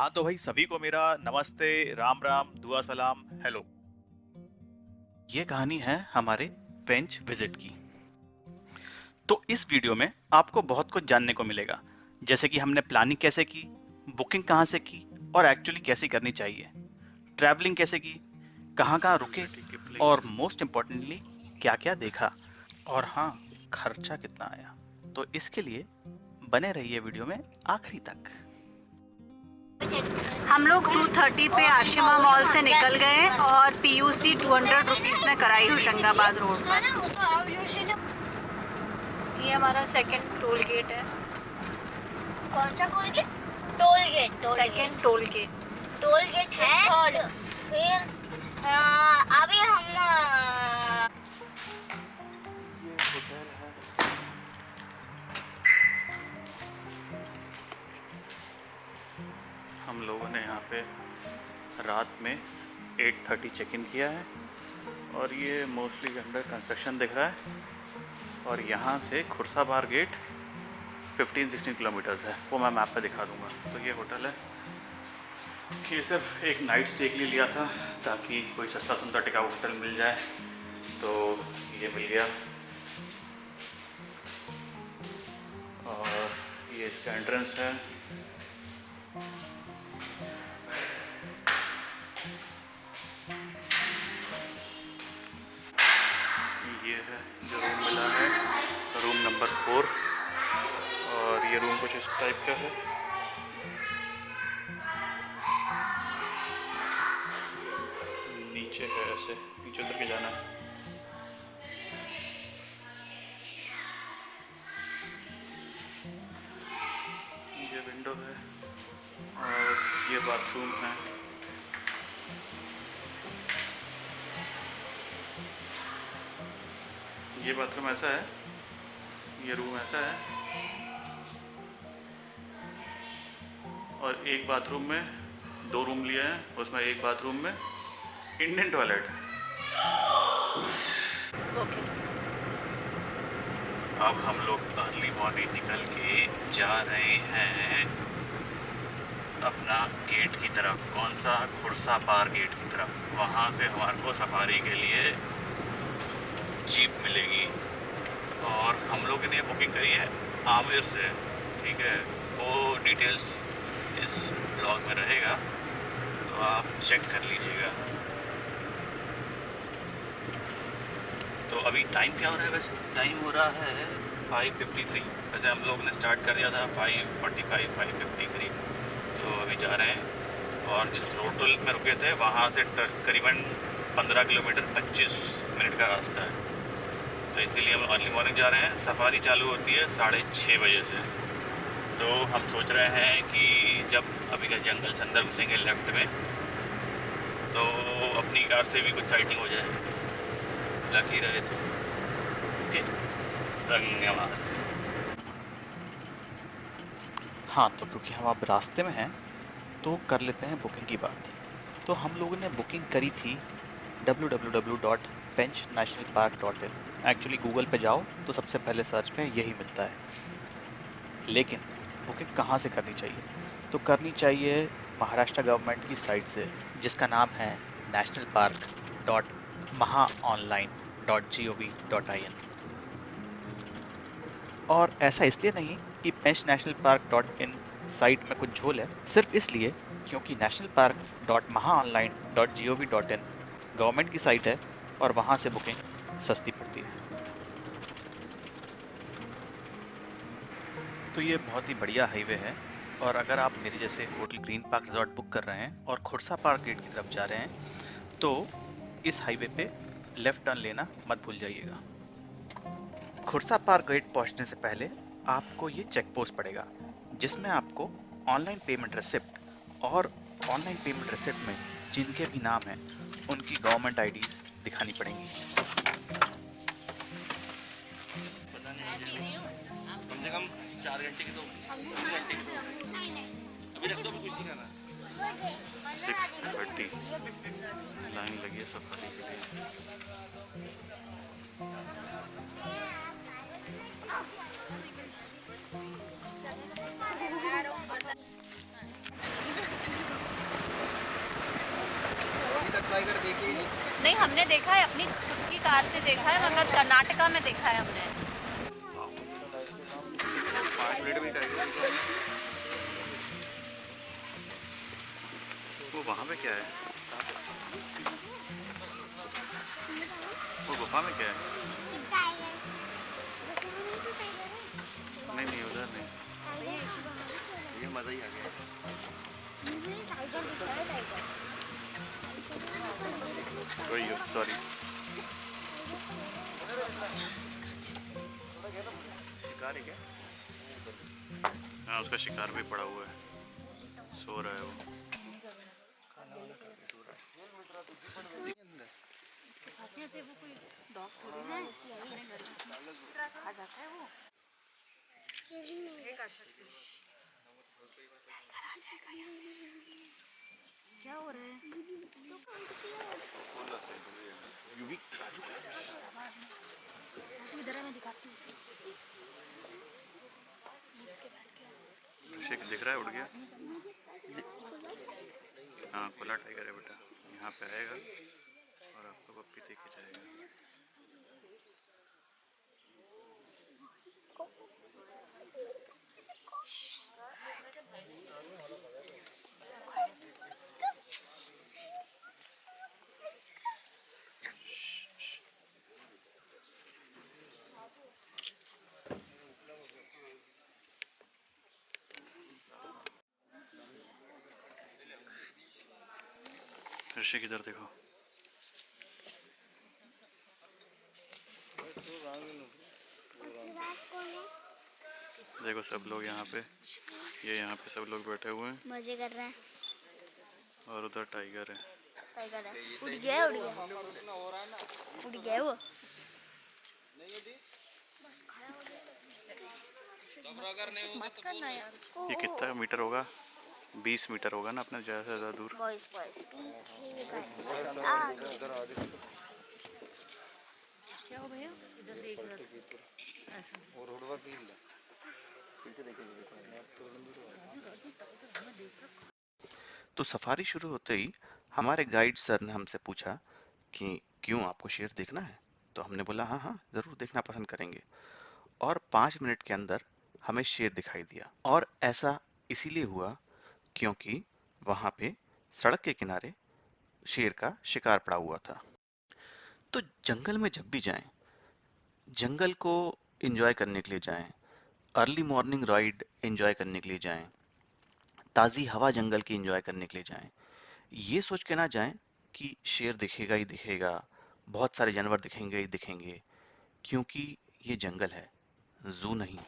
हाँ तो भाई सभी को मेरा नमस्ते, राम राम, दुआ सलाम, हेलो। ये कहानी है हमारे फ्रेंच विजिट की। तो इस वीडियो में आपको बहुत कुछ जानने को मिलेगा, जैसे कि हमने प्लानिंग कैसे की, बुकिंग कहाँ से की और एक्चुअली कैसे करनी चाहिए, ट्रैवलिंग कैसे की, कहाँ कहाँ रुके और मोस्ट इम्पोर्टेंटली क्या क्या देखा और हाँ, खर्चा कितना आया। तो इसके लिए बने रहिए वीडियो में आखिरी तक। हम लोग 2:30 पे आशिमा मॉल से निकल गए और पीयूसी 200 रुपीज़ में कराई होशंगाबाद रोड पर। ये हमारा सेकंड टोल गेट है। कौन सा toll gate? Toll gate. Second toll gate. Toll gate है थर्ड। फिर अभी हम ये होटल है। हम लोगों ने यहाँ पे रात में 8:30 चेक इन किया है और ये मोस्टली अंडर कंस्ट्रक्शन दिख रहा है। और यहाँ से खुर्साबार गेट 15-16 किलोमीटर्स है, वो मैं मैप पे दिखा दूँगा। तो ये होटल है, ये सिर्फ एक नाइट स्टे के लिए लिया था ताकि कोई सस्ता सुंदर टिकाऊ होटल मिल जाए, तो ये मिल गया। और ये इसका एंट्रेंस है। ये है जो रूम मिला है, रूम नंबर 4। और ये रूम कुछ इस टाइप का है। नीचे है, ऐसे नीचे उतर के जाना है। ये विंडो है और ये बाथरूम है। ये बाथरूम ऐसा है, ये रूम ऐसा है और एक बाथरूम में 2 रूम लिए हैं, उसमें एक बाथरूम में इंडियन टॉयलेट है। ओके। अब हम लोग अर्ली मॉर्निंग निकल के जा रहे हैं अपना गेट की तरफ। कौन सा? खुर्सापार गेट की तरफ। वहाँ से हमारे को सफारी के लिए जीप मिलेगी और हम लोगों ने बुकिंग करी है आमिर से, ठीक है। वो डिटेल्स इस ब्लॉग में रहेगा, तो आप चेक कर लीजिएगा। तो अभी टाइम क्या हो रहा है? वैसे टाइम हो रहा है 5:53। वैसे हम लोग ने स्टार्ट कर दिया था 5:45, 5:53। तो अभी जा रहे हैं और जिस रोड में रुके थे वहाँ से करीबन 15 किलोमीटर 25 मिनट का रास्ता है। तो इसीलिए हम अर्ली मॉर्निंग जा रहे हैं। सफारी चालू होती है 6:30 बजे से। तो हम सोच रहे हैं कि जब अभी का जंगल से अंदर घुसेंगे लेफ्ट में, तो अपनी कार से भी कुछ साइटिंग हो जाए, लगी रहे तो। ओके, धन्यवाद। हाँ तो क्योंकि हम अब रास्ते में हैं तो कर लेते हैं बुकिंग की बात। तो हम लोगों ने बुकिंग करी थी www.penchnationalpark.in। एक्चुअली गूगल पे जाओ तो सबसे पहले सर्च पे यही मिलता है। लेकिन बुकिंग कहाँ से करनी चाहिए? तो करनी चाहिए महाराष्ट्र गवर्नमेंट की साइट से, जिसका नाम है nationalpark.mahaonline.gov.in। और ऐसा इसलिए नहीं कि penchnationalpark.in साइट में कुछ झोल है, सिर्फ इसलिए क्योंकि nationalpark.mahaonline.gov.in गवर्नमेंट की साइट है और वहां से बुकिंग सस्ती पड़ती है। तो ये बहुत ही बढ़िया हाईवे है और अगर आप मेरे जैसे hotel green park resort book कर रहे हैं और खुर्सा पार्क गेट की तरफ जा रहे हैं, तो इस हाईवे पे लेफ्ट टर्न लेना मत भूल जाइएगा। खुर्सा पार्क गेट पहुंचने से पहले आपको ये चेक पोस्ट पड़ेगा, जिसमें आपको ऑनलाइन पेमेंट रिसिप्ट और ऑनलाइन पेमेंट रिसिप्ट में जिनके भी नाम हैं उनकी गवर्नमेंट आईडीज दिखानी पड़ेंगी। कम से कम 4 घंटे की तो अभी रख दो, कुछ नहीं करना। 6:30 लाइन लगी है सफारी के लिए। नहीं, हमने देखा है, अपनी खुद की कार से देखा है, मगर कर्नाटका में देखा है हमने। 5 मिनट में टाइगर। वो वहाँ पे क्या है? वो गुफा में क्या है? नहीं नहीं, उधर नहीं। ये मज़ा ही आ गया। वही हो, सॉरी। शिकार है क्या? हाँ, उसका शिकार भी पड़ा हुआ है, सो रहा है वो। क्या हो रहा है? शेख दिख रहा है, उड़ गया। हाँ, खुला टाइगर है बेटा, यहाँ पे आएगा और आपको पप्पी दे के जाएगा। ऋषि किधर देखो। देखो सब लोग यहाँ पे, ये यहाँ पे सब लोग बैठे हुए हैं, मजे कर रहे हैं। और उधर टाइगर है। टाइगर है, उड़ गया उड़ गया उड़ गया वो। मत करना यार उसको। ये कितना मीटर होगा? 20 मीटर होगा ना अपने ज़्यादा से ज़्यादा दूर। बॉयज बॉयज क्या हो भैया? इधर देख रहा। तो सफारी शुरू होते ही हमारे गाइड सर ने हमसे पूछा कि क्यों, आपको शेर देखना है? तो हमने बोला हाँ हाँ, ज़रूर देखना पसंद करेंगे। और 5 मिनट के अंदर हमें शेर दिखाई दिया। और ऐसा इसीलिए हुआ क्योंकि वहाँ पे सड़क के किनारे शेर का शिकार पड़ा हुआ था। तो जंगल में जब भी जाएं, जंगल को एंजॉय करने के लिए जाएं, अर्ली मॉर्निंग राइड एंजॉय करने के लिए जाएं, ताज़ी हवा जंगल की एंजॉय करने के लिए जाएं। ये सोच के ना जाएं कि शेर दिखेगा ही दिखेगा, बहुत सारे जानवर दिखेंगे ही दिखेंगे, क्योंकि ये जंगल है, जू नहीं।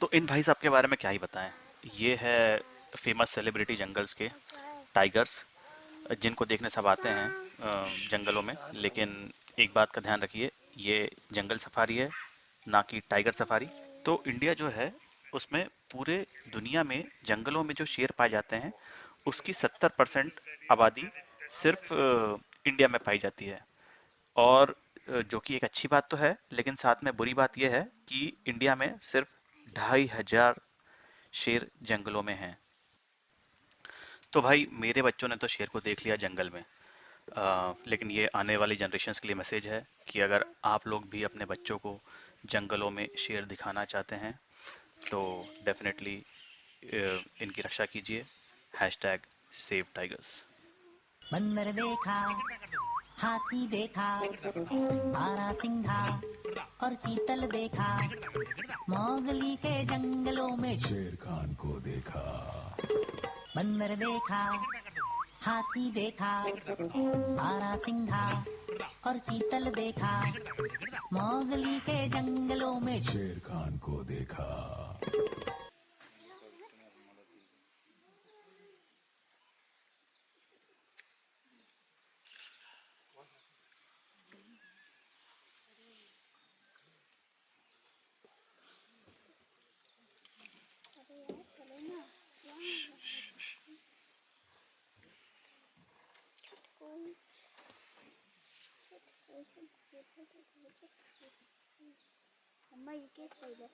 तो इन भाई साहब के बारे में क्या ही बताएं। ये है फेमस सेलिब्रिटी जंगल्स के टाइगर्स, जिनको देखने सब आते हैं जंगलों में। लेकिन एक बात का ध्यान रखिए, ये जंगल सफारी है, ना कि टाइगर सफारी। तो इंडिया जो है, उसमें पूरे दुनिया में जंगलों में जो शेर पाए जाते हैं, उसकी 70% आबादी सिर्फ इंडिया में पाई जाती है। और जो कि एक अच्छी बात तो है, लेकिन साथ में बुरी बात यह है कि इंडिया में सिर्फ 2500 शेर जंगलों में हैं। तो भाई मेरे बच्चों ने तो शेर को देख लिया जंगल में, लेकिन ये आने वाली जनरेशन्स के लिए मैसेज है कि अगर आप लोग भी अपने बच्चों को जंगलों में शेर दिखाना चाहते हैं तो डेफिनेटली इनकी रक्षा कीजिए। Hashtag save tigers. बंदर देखा, हाथी देखा, बारहसिंघा और चीतल देखा, मोगली के जंगलों में शेर खान को देखा। बंदर देखा, हाथी देखा, बारहसिंघा और चीतल देखा, मोगली के जंगलों में शेर खान को देखा। अम्मा ये क्या स्टाइल है?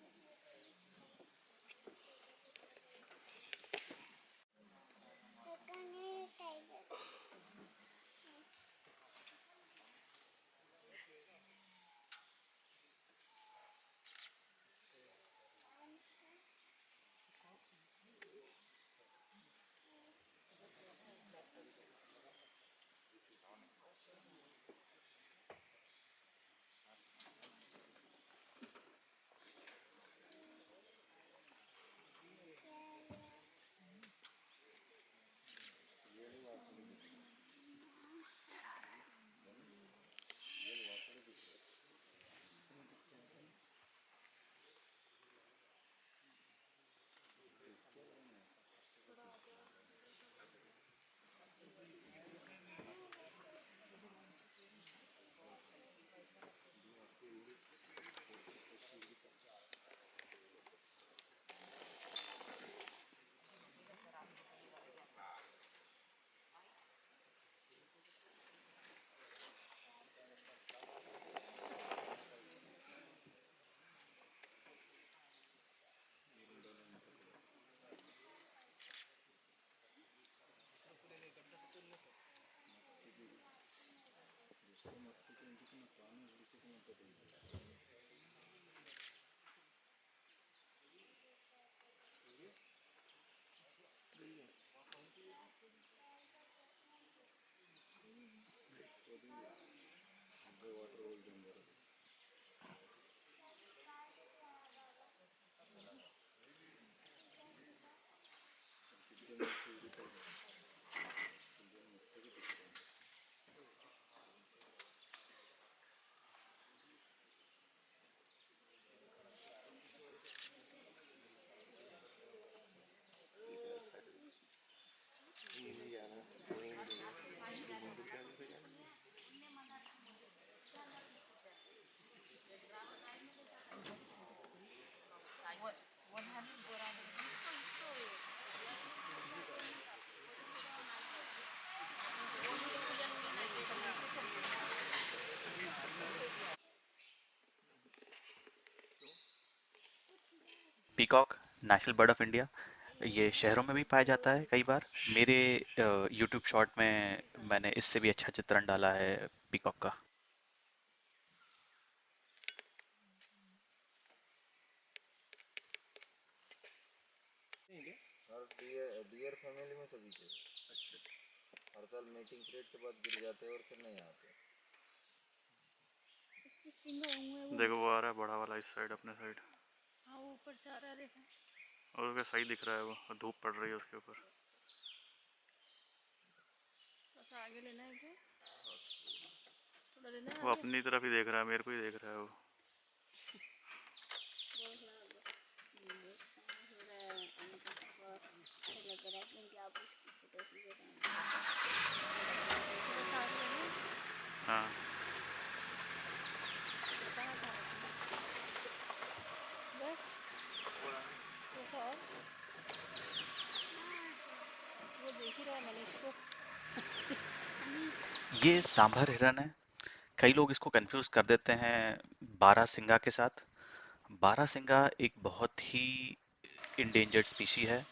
Peacock national bird of India, ये शहरों में भी पाया जाता है कई बार। मेरे यूट्यूब शॉर्ट में मैंने इससे भी अच्छा चित्रण डाला है पीकॉक का। और डियर फैमिली में सभी के हर साल मीटिंग पीरियड के बाद गिर जाते हैं और फिर नहीं आते। देखो वो आ रहा है बड़ा वाला इस साइड, अपने साइड। हाँ वो ऊपर से आ रहा है, देखो। और उसका सही दिख रहा है, वो धूप पड़ रही है उसके ऊपर। थोड़ा आगे लेना है क्या? थोड़ा लेना है वो आगे? अपनी तरफ ही देख रहा है, मेरे को ही देख रहा है वो। लग रहा है क्योंकि आप उसकी फोटो हाँ बस वो देख ही रहा है मनीष को। ये सांभर हिरन है। कई लोग इसको कंफ्यूज कर देते हैं बारहसिंगा के साथ। बारहसिंगा एक बहुत ही इंडेंजर्ड स्पीशी है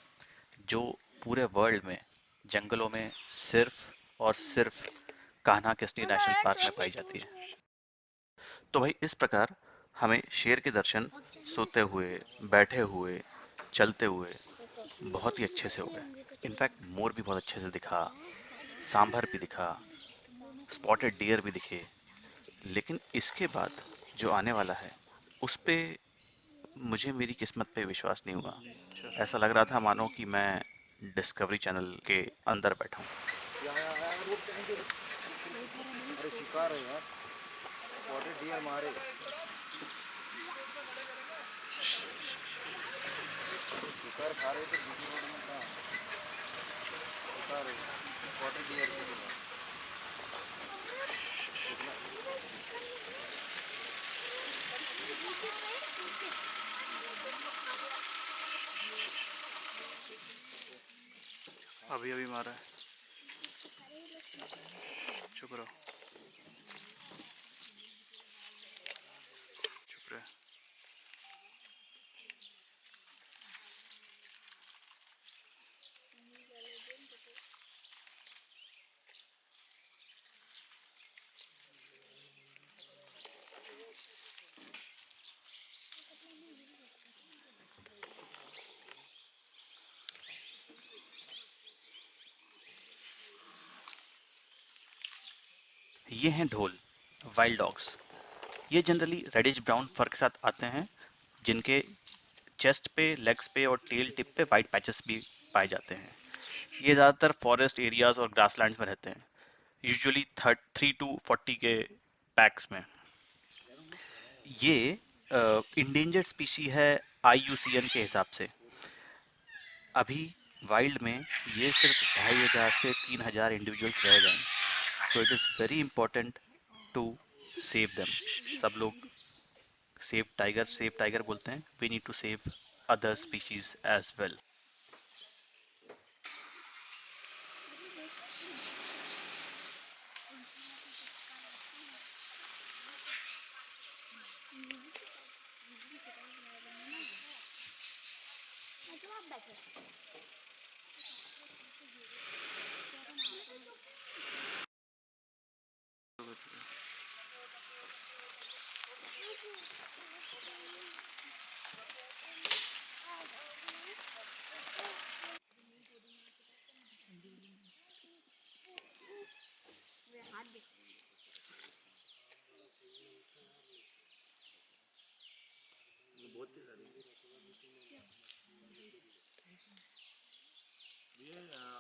जो पूरे वर्ल्ड में जंगलों में सिर्फ और सिर्फ कान्हा किस्ली नेशनल पार्क में पाई जाती है। तो भाई इस प्रकार हमें शेर के दर्शन सोते हुए, बैठे हुए, चलते हुए बहुत ही अच्छे से हो गए। इनफैक्ट मोर भी बहुत अच्छे से दिखा, सांभर भी दिखा, स्पॉटेड डियर भी दिखे। लेकिन इसके बाद जो आने वाला है उस पे मुझे मेरी किस्मत पे विश्वास नहीं हुआ। ऐसा लग रहा था मानो कि मैं डिस्कवरी चैनल के अंदर बैठा हूँ। अरे शिकार है यार, स्पॉटेड डियर मारे। शिकार खा रहे थे बीजी रोड में, कहाँ शिकार है स्पॉटेड डियर के लिए। अभी अभी मारा है, चुप रहो। रे। ये हैं ढोल, वाइल्ड डॉग्स। ये जनरली रेडिश ब्राउन फर के साथ आते हैं, जिनके चेस्ट पे, लेग्स पे और टेल टिप पे वाइट पैचेस भी पाए जाते हैं। ये ज़्यादातर फॉरेस्ट एरियाज और ग्रासलैंड्स में रहते हैं, यूजुअली 3 to 40 के पैक्स में। ये इंडेंजर्ड स्पीशी है IUCN के हिसाब से। अभी वाइल्ड में ये सिर्फ 2500 से 3000 इंडिविजुअल्स रह गए हैं। So it is very important to save them. सब लोग सेव टाइगर बोलते हैं। We need to save other species as well.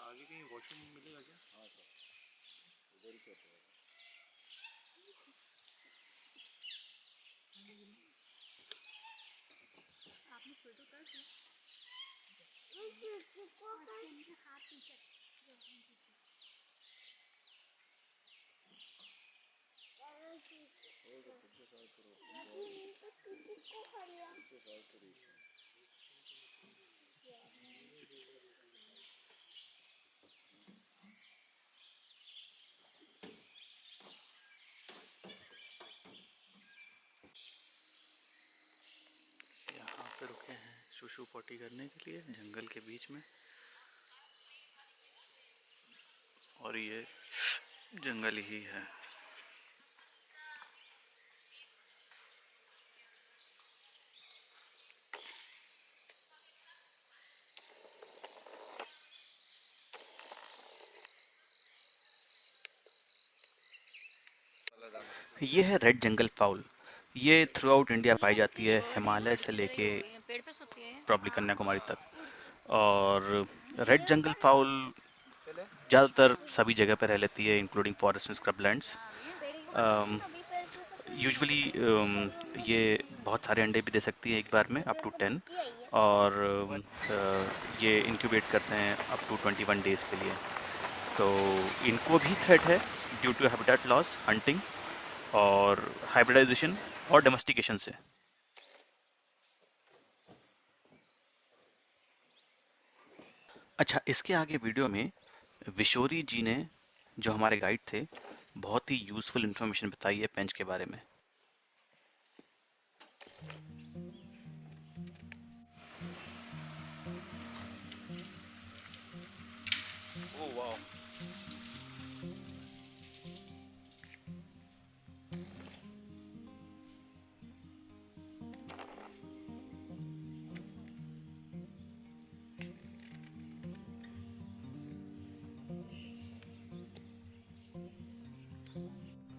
आगे कहीं वॉशरूम मिलेगा क्या? हाँ सर, उधर ही चलते हैं। यहाँ पे रुके हैं सुसु पोटी करने के लिए जंगल के बीच में, और ये जंगल ही है। ये है रेड जंगल फाउल। ये थ्रू आउट इंडिया पाई जाती है, हिमालय से लेके प्रॉब्ली कन्याकुमारी तक। और रेड जंगल फाउल ज़्यादातर सभी जगह पे रह लेती है, इंक्लूडिंग फॉरेस्ट एंड स्क्रबलैंड्स। यूजुअली ये बहुत सारे अंडे भी दे सकती है एक बार में, अप टू 10। और ये इंक्यूबेट करते हैं अप टू 21 डेज के लिए। तो इनको भी थ्रेट है due to habitat loss, hunting और हाइब्रिडाइजेशन और डोमेस्टिकेशन से। अच्छा, इसके आगे वीडियो में विशोरी जी ने, जो हमारे गाइड थे, बहुत ही यूज़फुल इन्फॉर्मेशन बताई है पेंच के बारे में। ओह वाह।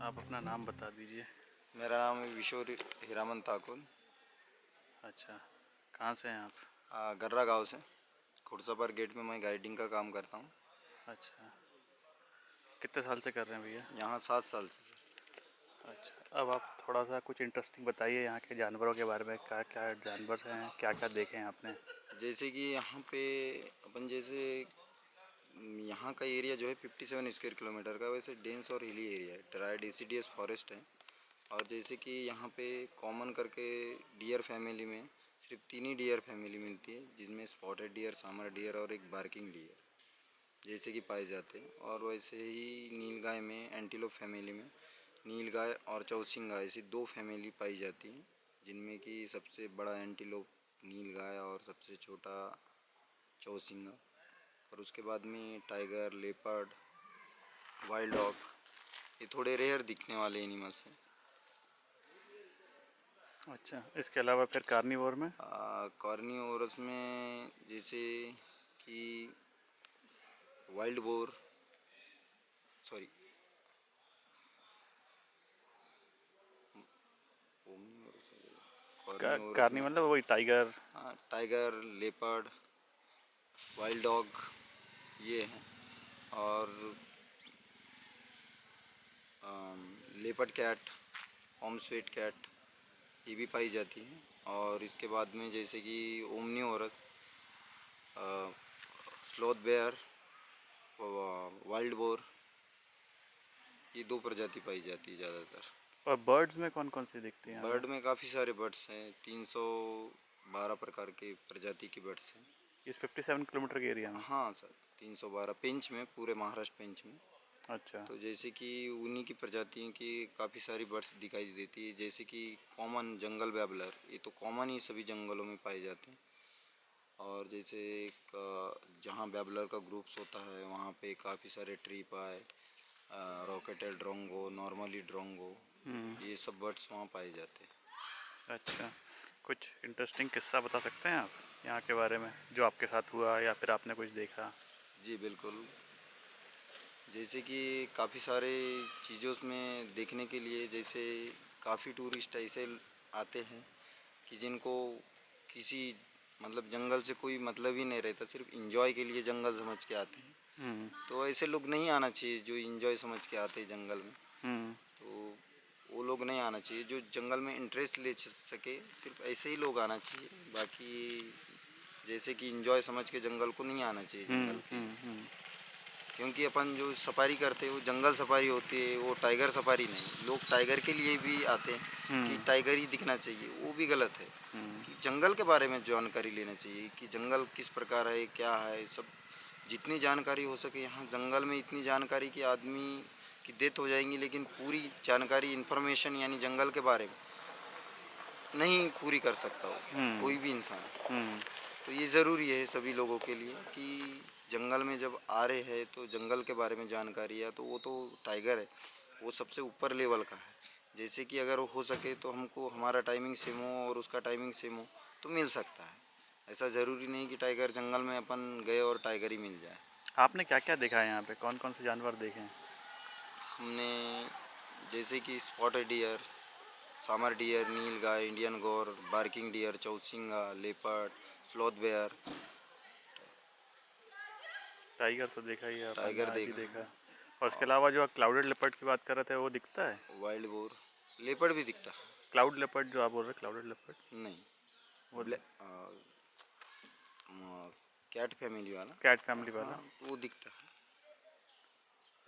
आप अपना नाम बता दीजिए। मेरा नाम है विशोर हीरामन ठाकुर। अच्छा, कहाँ से हैं आप? गर्रा गांव से। खुर्सापर गेट में मैं गाइडिंग का काम करता हूँ। अच्छा, कितने साल से कर रहे हैं भैया? यहाँ 7 साल से। अच्छा, अब आप थोड़ा सा कुछ इंटरेस्टिंग बताइए यहाँ के जानवरों के बारे में। क्या क्या जानवर हैं, क्या क्या देखे हैं आपने? जैसे कि यहाँ पे अपन जैसे यहाँ का एरिया जो है 57 स्क्वायर किलोमीटर का, वैसे डेंस और हिली एरिया है, ड्राई डिसिडियस फॉरेस्ट है। और जैसे कि यहाँ पे कॉमन करके डियर फैमिली में सिर्फ 3 ही डियर फैमिली मिलती है, जिसमें स्पॉटेड डियर, सामर डियर और एक बार्किंग डियर जैसे कि पाए जाते हैं। और वैसे ही नीलगाय में एंटीलोप फैमिली में नीलगाय और चौसिंग गाय, ऐसी 2 फैमिली पाई जाती हैं, जिनमें कि सबसे बड़ा एंटीलोप नीलगाय और सबसे छोटा चौसिंगा, और उसके बाद में टाइगर, लेपर्ड, वाइल्ड डॉग, ये थोड़े रेयर दिखने वाले एनिमल्स हैं। अच्छा, इसके अलावा फिर कार्निवोर में? कार्निवोरस में जैसे कि वाइल्ड बोर, सॉरी कार्नी मतलब वही tiger. Tiger, leopard, wild dog ये हैं, और लेपर्ड कैट, पॉम्फ्रेट कैट ये भी पाई जाती हैं। और इसके बाद में जैसे कि omnivorous, sloth bear, wild boar, ये 2 प्रजाति पाई जाती है ज़्यादातर। और बर्ड्स में कौन कौन सी दिखती हैं? बर्ड में काफ़ी सारे बर्ड्स हैं, 312 प्रकार के प्रजाति के बर्ड्स हैं इस 57 किलोमीटर के एरिया में? हाँ सर, 312 पेंच में, पूरे महाराष्ट्र पेंच में। अच्छा। तो जैसे कि उन्हीं की प्रजातियों की काफ़ी सारी बर्ड्स दिखाई देती है, जैसे कि कॉमन जंगल बैबलर, ये तो कॉमन ही सभी जंगलों में पाए जाते हैं। और जैसे जहाँ बैबलर का ग्रुप्स होता है वहाँ पे काफ़ी सारे ट्री पाए, रॉकेटेल ड्रोंगो, नॉर्मली ड्रोंगो, ये सब बर्ड्स वहाँ पाए जाते हैं। अच्छा, कुछ इंटरेस्टिंग किस्सा बता सकते हैं आप यहाँ के बारे में, जो आपके साथ हुआ या फिर आपने कुछ देखा? जी बिल्कुल, जैसे कि काफ़ी सारे चीज़ों में देखने के लिए, जैसे काफ़ी टूरिस्ट ऐसे आते हैं कि जिनको किसी मतलब जंगल से कोई मतलब ही नहीं रहता, सिर्फ इंजॉय के लिए जंगल समझ के आते हैं। तो ऐसे लोग नहीं आना चाहिए जो इंजॉय समझ के आते हैं जंगल में। तो वो लोग नहीं आना चाहिए, जो जंगल में इंटरेस्ट ले सके, सिर्फ ऐसे ही लोग आना चाहिए। बाकी जैसे कि इंजॉय समझ के जंगल को नहीं आना चाहिए जंगल के, क्योंकि अपन जो सफारी करते हैं वो जंगल सफारी होती है, वो टाइगर सफारी नहीं। लोग टाइगर के लिए भी आते हैं कि टाइगर ही दिखना चाहिए, वो भी गलत है। कि जंगल के बारे में जानकारी लेना चाहिए कि जंगल किस प्रकार है, क्या है, सब जितनी जानकारी हो सके। यहाँ जंगल में इतनी जानकारी कि आदमी की डेथ हो जाएंगी, लेकिन पूरी जानकारी, इन्फॉर्मेशन यानी जंगल के बारे में नहीं पूरी कर सकता हो कोई भी इंसान। तो ये ज़रूरी है सभी लोगों के लिए कि जंगल में जब आ रहे हैं तो जंगल के बारे में जानकारी है। तो वो तो टाइगर है, वो सबसे ऊपर लेवल का है। जैसे कि अगर हो सके तो हमको हमारा टाइमिंग सेम हो और उसका टाइमिंग सेम हो तो मिल सकता है। ऐसा ज़रूरी नहीं कि टाइगर जंगल में अपन गए और टाइगर ही मिल जाए। आपने क्या क्या देखा है यहाँ पे, कौन कौन से जानवर देखे हैं? हमने जैसे कि spotted deer, sambar deer, nilgai, Indian gaur, barking deer, chausingha, leopard, sloth bear. Tiger तो देखा ही है अपन ने, टाइगर आज ही देखा देखा। है। और उसके अलावा जो क्लाउडेड लेपर्ड की बात कर रहे थे वो दिखता है? वाइल्ड बोर, लेपर्ड भी दिखता है। क्लाउड लेपर्ड जो आप बोल रहे हैं, क्लाउडेड लेपर्ड? नहीं, वो कैट फैमिली वाला। कैट फैमिली वाला? हाँ, वो दिखता है।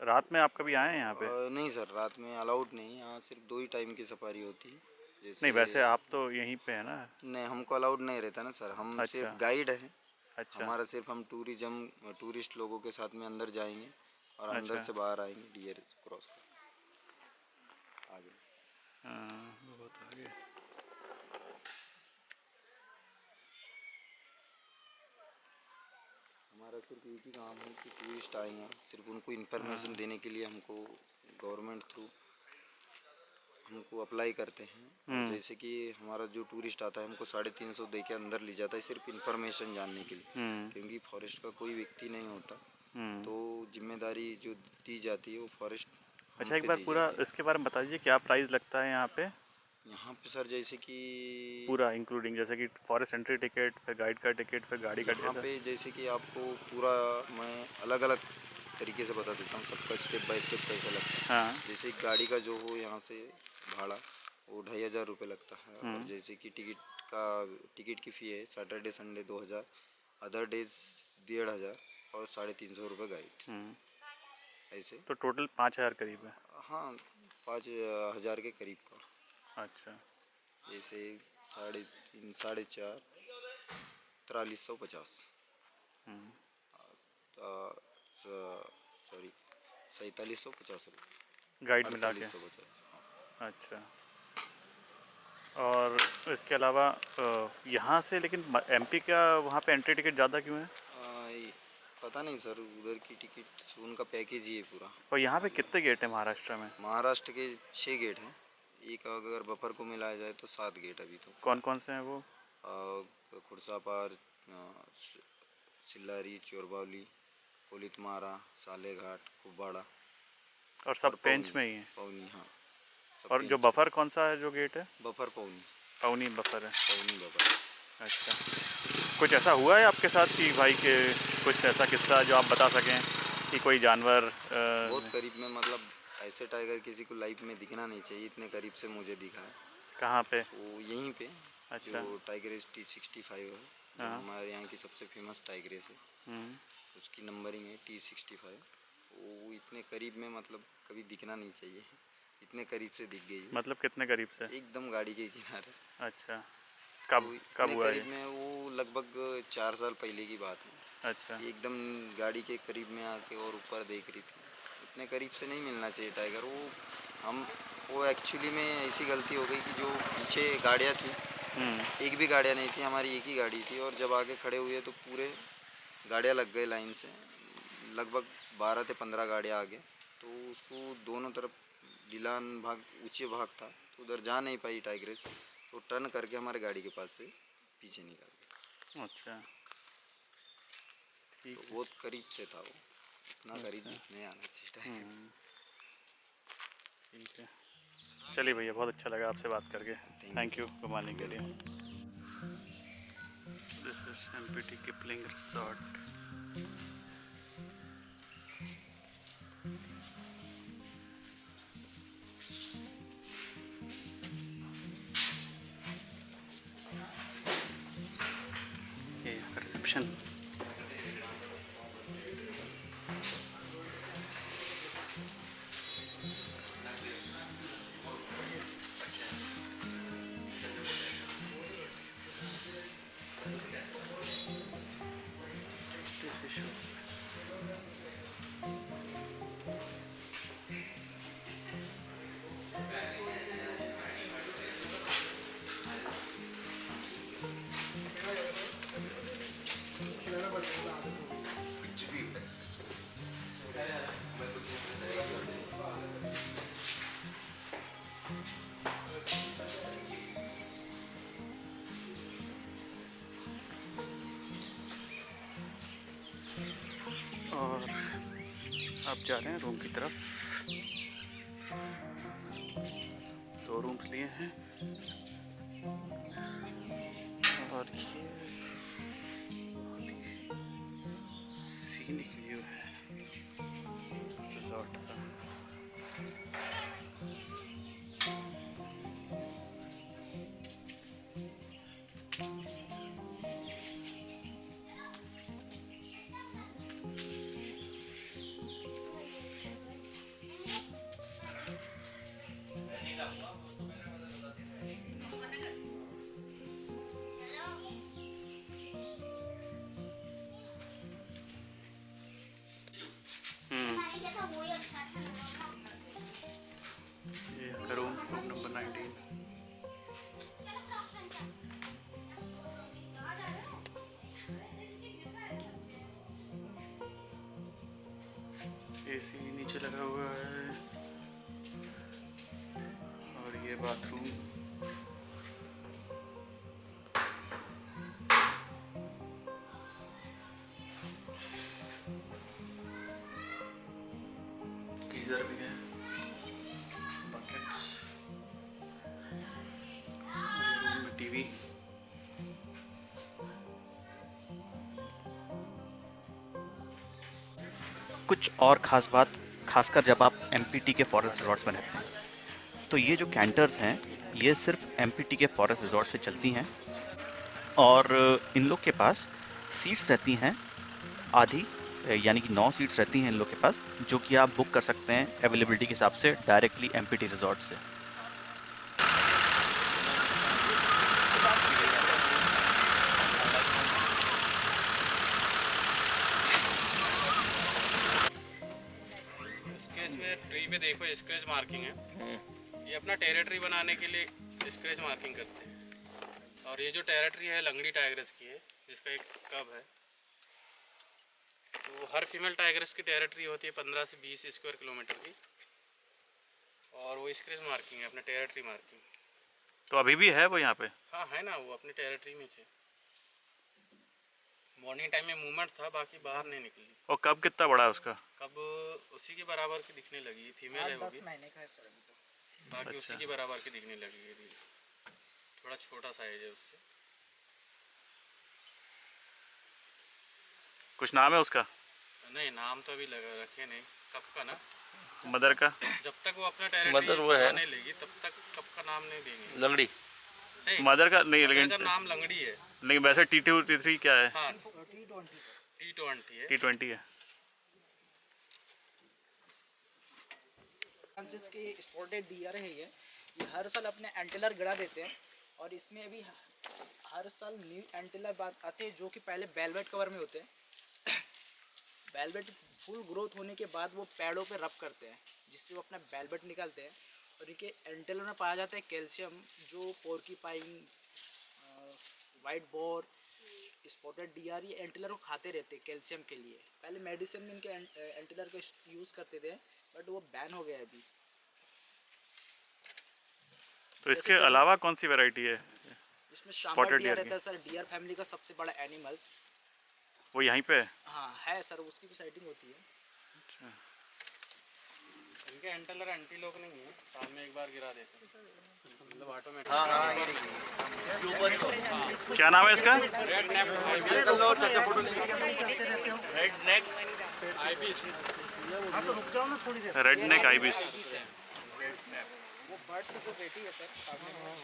रात में आप कभी आए हैं यहाँ पे? नहीं सर, रात में अलाउड नहीं, यहाँ सिर्फ 2 ही टाइम की सफारी होती है। जैसे नहीं, वैसे आप तो यहीं पे है ना? नहीं, हमको अलाउड नहीं रहता ना सर, हम अच्छा। सिर्फ गाइड हैं। अच्छा। हमारा सिर्फ हम टूरिस्ट लोगों के साथ में अंदर जाएंगे और अंदर अच्छा। से बाहर आएंगे, डियर क्रॉस आगे। हाँ, बहुत आगे। हमारा सिर्फ एक ही काम है कि टूरिस्ट आएंगे, सिर्फ उनको इन्फॉर्मेशन देने के लिए हमको गवर्नमेंट थ्रू हमको अप्लाई करते हैं। और जैसे कि हमारा जो टूरिस्ट आता है हमको 350 दे के अंदर ले जाता है, सिर्फ इन्फॉर्मेशन जानने के लिए। क्योंकि फॉरेस्ट का कोई व्यक्ति नहीं होता, तो जिम्मेदारी जो दी जाती है वो फॉरेस्ट अच्छा, एक बार पूरा इसके बारे में बता दीजिए, क्या प्राइस लगता है यहाँ पे? यहाँ पे सर जैसे कि पूरा इंक्लूडिंग, जैसे कि फॉरेस्ट एंट्री टिकट, फिर गाइड का टिकट, फिर गाड़ी का यहाँ टिकट? पे जैसे कि आपको पूरा मैं अलग अलग तरीके से बता देता हूँ, सबका स्टेप बाय स्टेप कैसा लगता है। हाँ। जैसे गाड़ी का जो हो यहाँ से भाड़ा वो 2500 रुपये लगता है। और जैसे कि टिकट की फ़ी है सैटरडे संडे 2000, अदर डेज 1500 और 350 रुपये गाइड। ऐसे तो टोटल 5000 करीब है? हाँ, 5000 के करीब का। अच्छा। जैसे 3.5 4.5 4350, सॉरी 4750 रुपये, गाइड मिला के? 4850। अच्छा। और इसके अलावा यहाँ से लेकिन एमपी का वहाँ पे एंट्री टिकट ज़्यादा क्यों है? पता नहीं सर, उधर की टिकट उनका पैकेज ही है पूरा। और यहाँ पे कितने गेट है महाराष्ट्र में? महाराष्ट्र के 6 गेट हैं, एक अगर बफर को मिलाया जाए तो 7 गेट अभी तो। कौन कौन से हैं वो? खुर्सापार, सिल्लारी, चोरबावली, कोलितमारा, सालेघाट, कुब्बाड़ा और सब पेंच में ही है? पौनी, हाँ। सब और जो पेंच। बफर कौन सा है जो गेट है? बफर पौनी, पौनी बफर है। पौनी बफर। अच्छा, कुछ ऐसा हुआ है आपके साथ कि भाई के कुछ ऐसा किस्सा जो आप बता सकें कि कोई जानवर बहुत करीब में, मतलब ऐसे टाइगर किसी को लाइफ में दिखना नहीं चाहिए, इतने करीब से मुझे दिखा है। कहाँ पे? वो यहीं पे। अच्छा। जो टाइगरेस T65 है, जो हाँ। हमारे यहाँ की सबसे फेमस टाइगरेस है, हम्म, उसकी नंबरिंग है T65। वो इतने करीब में, मतलब कभी दिखना नहीं चाहिए, इतने करीब से दिख गई। मतलब कितने करीब से? एकदम गाड़ी के किनारे। अच्छा, कब वो कब इतने हुआ करीब ये? में, वो लगभग 4 साल पहले की बात है। अच्छा। एकदम गाड़ी के करीब में आके और ऊपर देख रही थी। इतने करीब से नहीं मिलना चाहिए टाइगर। वो एक्चुअली में ऐसी गलती हो गई कि जो पीछे गाड़ियाँ थी, एक भी गाड़ियाँ नहीं थी, हमारी एक ही गाड़ी थी, और जब आगे खड़े हुए तो पूरे गाड़ियाँ लग गए लाइन से, लगभग 12 से 15 गाड़ियाँ आगे। तो उसको दोनों तरफ ढीलान भाग, ऊंचे भाग था, तो उधर जा नहीं पाई टाइग्रेस, तो टर्न करके हमारे गाड़ी के पास से पीछे निकल गया। अच्छा, ठीक तो है। बहुत करीब से था वो, इतना करीब अच्छा। नहीं आना चाहिए टाइगर। ठीक है, चलिए भैया, बहुत अच्छा लगा आपसे बात करके। थैंक यू घुमाने के लिए। This is empty Kipling resort. ये रिसेप्शन। और अब जा रहे हैं रूम की तरफ। 2 रूम्स लिए हैं और ये सीनिक व्यू है रिजॉर्ट का। ये है रूम नंबर 19। एसी नीचे लगा हुआ है और ये बाथरूम। गीजर भी है, बकेट्स, और ये रूम में टीवी। कुछ और ख़ास बात, खासकर जब आप एमपीटी के फॉरेस्ट रिजॉर्ट्स में रहते हैं, तो ये जो कैंटर्स हैं, ये सिर्फ एमपीटी के फॉरेस्ट रिजॉर्ट से चलती हैं और इन लोग के पास सीट्स रहती हैं आधी, यानी कि 9 सीट्स रहती हैं इन लोग के पास, जो कि आप बुक कर सकते हैं अवेलेबिलिटी के हिसाब से डायरेक्टली एमपीटी रिजॉर्ट से। इसके इसमें ट्री पे देखो स्क्रैच मार्किंग है, ये अपना टेरिटरी बनाने के लिए स्क्रैच मार्किंग करते हैं। और ये जो टेरिटरी है लंगड़ी टाइगर्स की है, जिसका एक कब है। तो हर फीमेल टाइगर्स की टेरिटरी होती है 15 से 20 स्क्वायर किलोमीटर की, और वो स्क्रैच मार्किंग है, अपने टेरिटरी मार्किंग। तो अभी भी है वो यहाँ पे? हाँ है ना, वो अपनी टेरिटरी में थे। मॉर्निंग टाइम में मूवमेंट था, बाकी बाहर नहीं निकली। और कब कितना बड़ा है उसका? कब उसी के बराबर की दिखने लगी, फीमेल है वो भी। 10 महीने का है सर अभी तो। बाकी अच्छा। उसी के बराबर की दिखने लगी है, थोड़ा छोटा साइज है उससे। कुछ नाम है उसका? नहीं, नाम तो अभी लगा रखे नहीं। कब का ना, मदर का? जब तक वो अपना टेरिटरी वो है नहीं लेगी तब तक कब का नाम नहीं देंगे। लंगड़ी। नहीं, मदर का नहीं, मदर लेकिन का नाम लंगड़ी है। लेकिन वैसे T2 T3 क्या है? हाँ, T20 T20 है। T20 है। जिसकी स्पॉटेड डियर है ये हर साल अपने एंटेलर गिरा देते हैं, और इसमें अभी हर साल न्यू एंटेलर आते हैं जो कि पहले वेलवेट कवर में होते हैं। वेलवेट फुल ग्रोथ होने के बाद वो पेड़ों पे रब करते हैं, जिससे वो अपना वेलवेट निकालते हैं। और इनके एंटेलर में पाया जाता है कैल्शियम, जो पोर्कीपाइन, वाइट बोर, स्पॉटेड डियर ये एंटेलर को खाते रहते हैं कैल्शियम के लिए। पहले मेडिसिन में इनके एंटेलर का यूज़ करते थे, बट वो बैन हो गया है अभी। तो इसके अलावा कौन सी वैरायटी है? इसमें Spotted शामर deer डियर की? रहता है सर, डियर फैमिली का सबसे बड़ा एनिमल्स। वो यहीं पे है? हाँ है सर, उसकी भी साइटिंग होती है। अच्छा। इनके एंटेलर एंटी लोग नहीं है, साल में एक बार गिरा देते हैं, मतलब ऑटोमेटिक। क्या नाम है इसका? रेड नेक आइबिस। रेड नेक आइबिस। वो बर्ड से जो बेटी है sir,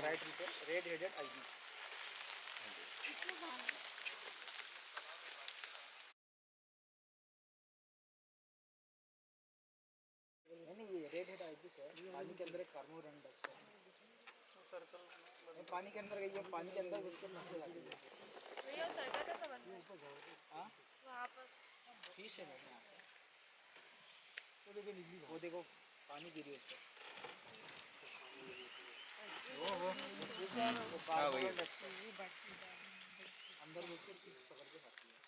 right red headed ibis. नहीं, ये रेड हेड आइबिस है, पानी के अंदर एक कार्मोरेंट है। पानी के अंदर गई है, पानी के अंदर उसको मछली आ गई है। हाँ? फिश है मैम यहाँ पे। वो देखो पानी गिरी है उसपे। वो वही अंदर घुस के फिश पकड़ के खाती है।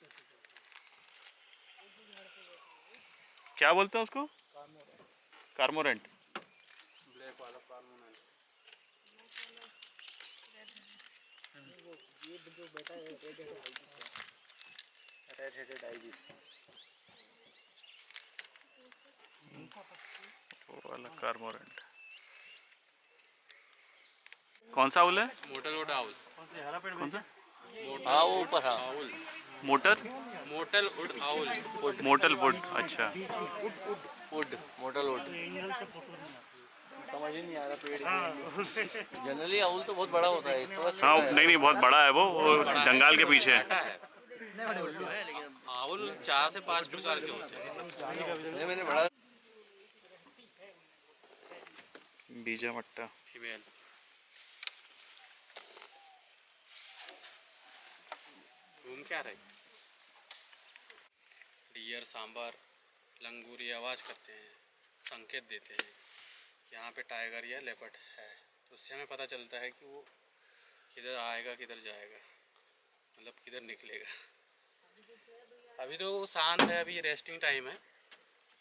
क्या बोलते हैं उसको? कार्मोरेंट। ब्लैक वाला पार्मोनेंट। ये जो बेटा है रेड हेडेड आइबिस है। Red headed ibis. वो वाला कार्मोरेंट। कौन सा आउल है? Mottled wood owl. कौन सा? हाँ वो ऊपर हाँ। Owl, motor? Mottled wood owl. Mottled wood. अच्छा। Wood, mottled wood. समझ ही नहीं आ रहा पेड़। जनरली आउल तो बहुत बड़ा होता है, थोड़ा छोटा हाँ, है। नहीं बहुत बड़ा है वो जंगाल के पीछे है। आउल 4 से 5 प्रकार के होते हैं। मैंने बड़ा बीजा मट्टा। फीमेल। घूम क्या रही? डियर, सांबर, लंगूर ये आवाज़ करते हैं, संकेत देते हैं कि यहाँ पे टाइगर या लेपर्ड है। तो उससे हमें पता चलता है कि वो किधर आएगा, किधर जाएगा, मतलब किधर निकलेगा। अभी तो शांत है, अभी रेस्टिंग टाइम है।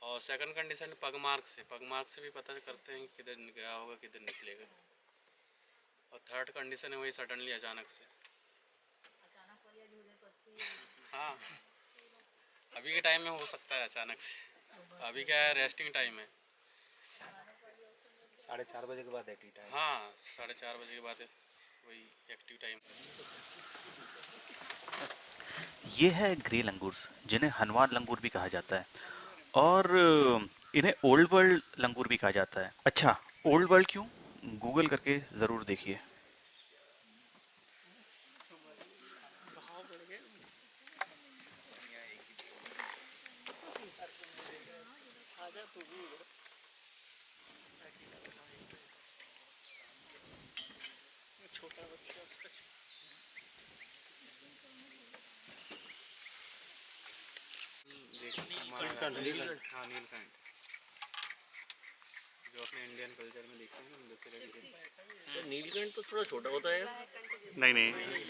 और सेकंड कंडीशन पग मार्क से भी पता करते हैं कि किधर गया होगा, किधर निकलेगा। और थर्ड कंडीशन है वही सडनली, अचानक से। हाँ, अभी के टाइम में हो सकता है अचानक से। अभी क्या है, रेस्टिंग टाइम है। 4:30 बजे के बाद एक्टिव टाइम। हाँ, 4:30 बजे के बाद वही एक्टिव टाइम। ये है ग्रे लंगूर्स, जिन्हें हनुमान लंगूर भी कहा जाता है, और इन्हें ओल्ड वर्ल्ड लंगूर भी कहा जाता है। अच्छा, ओल्ड वर्ल्ड क्यों? गूगल करके ज़रूर देखिए। नीलकंठ। हाँ, नीलकंठ जो अपने इंडियन कल्चर में देखते हैं ना दूसरे तो नीलकंठ तो थोड़ा छोटा होता है। नहीं नहीं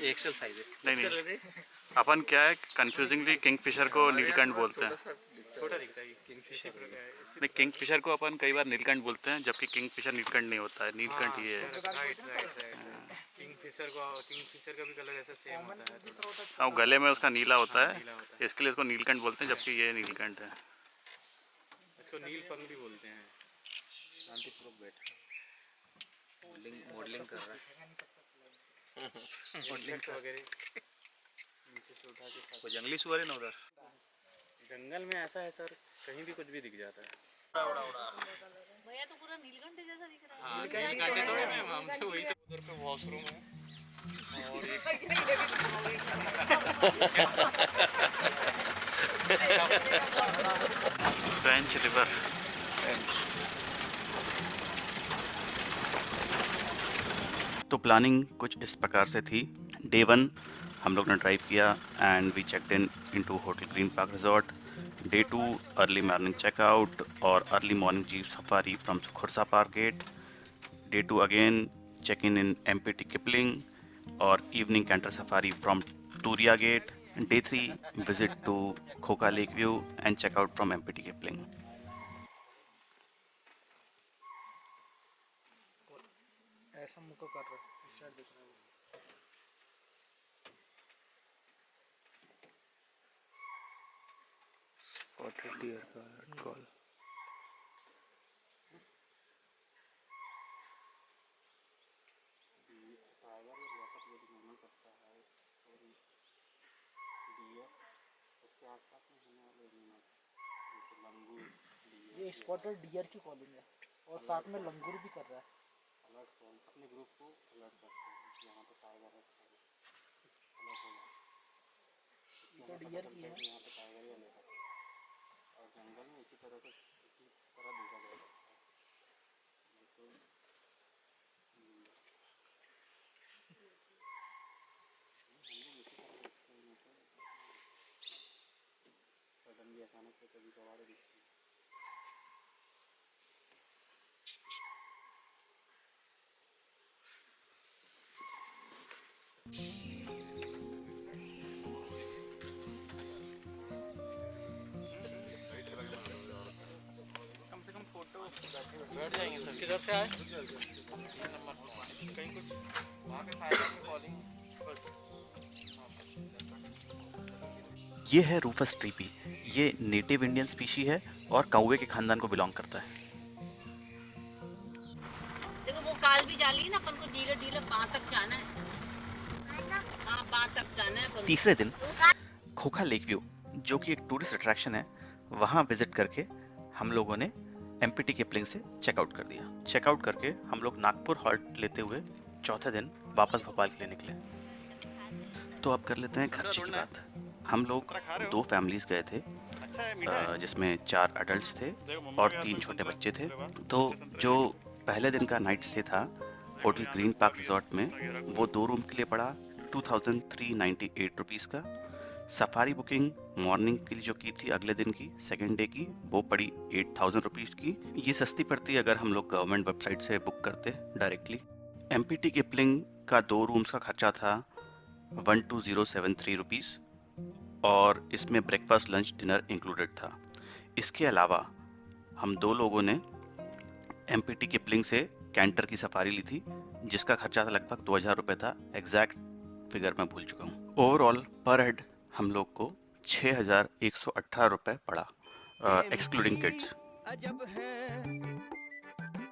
एक्सेल साइज है। नहीं नहीं अपन क्या है कंफ्यूजिंगली किंगफिशर को नीलकंठ बोलते हैं। छोटा दिखता है किंगफिशर। नहीं किंगफिशर को अपन कई बार नीलकंठ बोलते हैं जबकि किंगफिशर नीलकंठ नहीं होता है, नीलकंठ ये है। राइट किंगफिशर का भी कलर ऐसा सेम होता है। हाँ गले में उसका नीला होता है, इसके लिए इसको नीलकंठ बोलते हैं जबकि ये नीलकंठ है। इसको नील पंख भी बोलते हैं। शांतिपूर्वक बैठ मॉडलिंग कर रहा है। मॉडलिंग वगैरह नीचे से उठा के वो जंगली सुअर है ना उधर। जंगल में ऐसा है सर, कहीं भी कुछ भी दिख जाता है। भैया तो पूरा नीलकंठ जैसा दिख रहा है। हाँ, नीलकंठ थोड़े में हम वही तो उधर पे वॉशरूम है और फ्रेंच रिवर। तो प्लानिंग कुछ इस प्रकार से थी। डे 1 हम लोग ने ड्राइव किया and we checked in into hotel green park resort. Day 2 early morning checkout और early morning jeep safari from Khursa park gate. Day 2 again check in MPT Kipling or evening canter safari from Turia Gate. Day 3 visit to Khoka Lake View and check out from MPT Kipling. ऐसा मुझको कर रहा है इस side देख रहा है। Spotted deer का कॉल। ये स्पॉटेड डियर की कॉलिंग है और साथ में लंगूर भी कर रहा है। अलर्ट कॉल अपने ग्रुप को अलर्ट करते हैं यहाँ पे टाइगर है, अलर्ट होगा। तो डियर की है यहाँ पे टाइगर ही लेगा और जंगल में इसी तरह देखा जाएगा। सडनली अचानक से कभी कभार दिखती है। कम से कम फोटो बैठ जाएंगे सर। किधर से आए? कहीं कुछ वहाँ पे फायर कॉलिंग बस। ये है रूफस ट्रीपी। ये नेटिव इंडियन स्पीशी है और कौवे के खानदान को बिलोंग करता है। देखो वो काल भी जाली है ना, अपन को धीरे धीरे वहाँ तक जाना है। हाँ वहाँ तक जाना है। तीसरे दिन खोखा लेक व्यू जो कि एक टूरिस्ट अट्रैक्शन है, वहाँ विजिट करके हम लोगों ने MPT Kipling से चेकआउट कर दिया। चेकआउट करके हम लोग नागपुर हॉल्ट लेते हुए चौथे दिन वापस भोपाल के लिए निकले। तो अब कर लेते हैं खर्चे की बात। हम लोग 2 फैमिलीज गए थे जिसमें 4 अडल्ट्स थे और 3 छोटे बच्चे थे। तो जो पहले दिन का नाइट स्टे था होटल ग्रीन पार्क रिजॉर्ट में, वो 2 रूम के लिए पड़ा 2398 रुपीज़ का। सफारी बुकिंग मॉर्निंग के लिए जो की थी अगले दिन की सेकेंड डे की, वो पड़ी 8000 रुपीज़ की। ये सस्ती पड़ती अगर हम लोग गवर्नमेंट वेबसाइट से बुक करते डायरेक्टली। MPT Kipling का 2 रूम्स का खर्चा था 12073 रुपीज़ और इसमें ब्रेकफास्ट लंच डिनर इंक्लूडेड था। इसके अलावा हम 2 लोगों ने MPT Kipling से कैंटर की सफारी ली थी जिसका खर्चा था लगभग 2000 रुपये था। एग्जैक्ट फिगर मैं भूल चुका हूँ। ओवरऑल पर हेड हम लोग को 6118 रुपये पड़ा एक्सक्लूडिंग किड्स। अजब है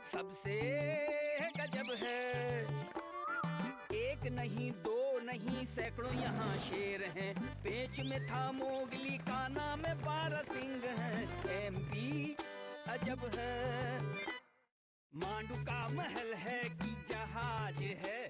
सबसे गजब है, एक नहीं 2 नहीं सैकड़ों यहाँ शेर हैं। पेच में था मोगली का नाम 12 सिंह है। MP अजब है, मांडू का महल है कि जहाज है।